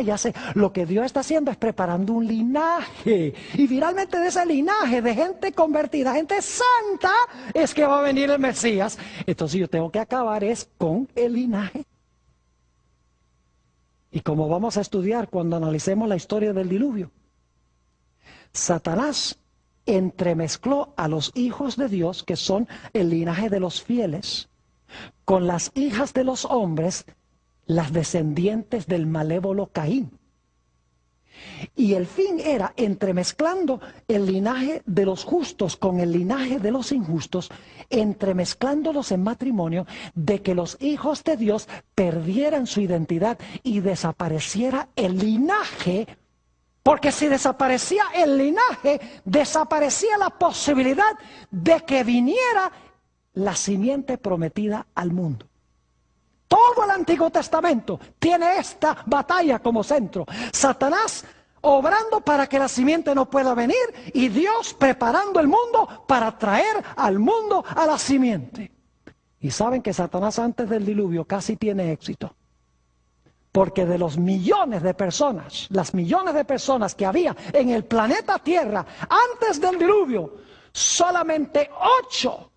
Ya sé, lo que Dios está haciendo es preparando un linaje. Y finalmente de ese linaje de gente convertida, gente santa, es que va a venir el Mesías. Entonces yo tengo que acabar con el linaje. Y como vamos a estudiar cuando analicemos la historia del diluvio, Satanás entremezcló a los hijos de Dios, que son el linaje de los fieles, con las hijas de los hombres, las descendientes del malévolo Caín. Y el fin era, entremezclando el linaje de los justos con el linaje de los injustos, entremezclándolos en matrimonio, de que los hijos de Dios perdieran su identidad y desapareciera el linaje. Porque si desaparecía el linaje, desaparecía la posibilidad de que viniera la simiente prometida al mundo. Todo el Antiguo Testamento tiene esta batalla como centro. Satanás obrando para que la simiente no pueda venir, y Dios preparando el mundo para traer al mundo a la simiente. Y saben que Satanás antes del diluvio casi tiene éxito. Porque de los millones de personas, las millones de personas que había en el planeta Tierra antes del diluvio, solamente 8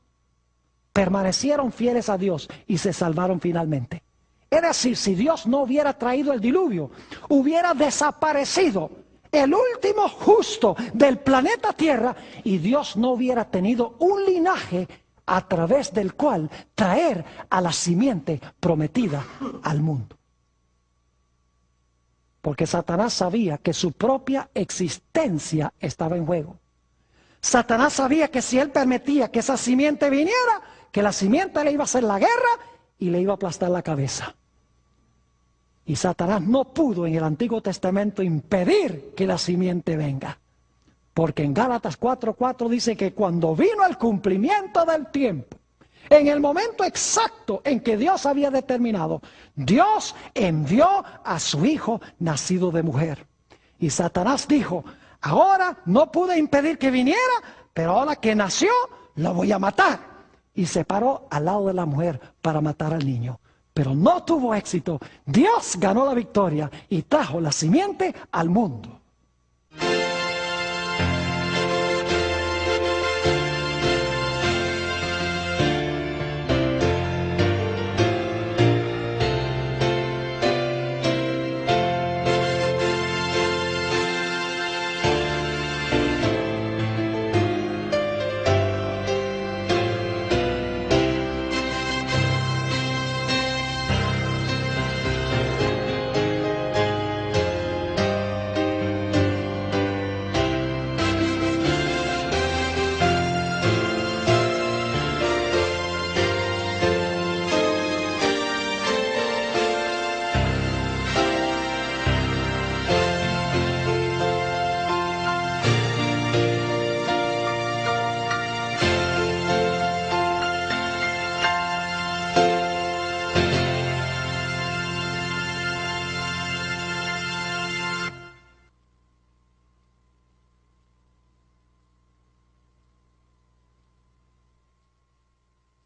permanecieron fieles a Dios y se salvaron finalmente. Es decir, si Dios no hubiera traído el diluvio, hubiera desaparecido el último justo del planeta Tierra y Dios no hubiera tenido un linaje a través del cual traer a la simiente prometida al mundo. Porque Satanás sabía que su propia existencia estaba en juego. Satanás sabía que si él permitía que esa simiente viniera, que la simiente le iba a hacer la guerra y le iba a aplastar la cabeza. Y Satanás no pudo en el Antiguo Testamento impedir que la simiente venga. Porque en Gálatas 4:4 dice que cuando vino el cumplimiento del tiempo, en el momento exacto en que Dios había determinado, Dios envió a su hijo nacido de mujer. Y Satanás dijo, ahora no pude impedir que viniera, pero ahora que nació, lo voy a matar. Y se paró al lado de la mujer para matar al niño. Pero no tuvo éxito. Dios ganó la victoria y trajo la simiente al mundo.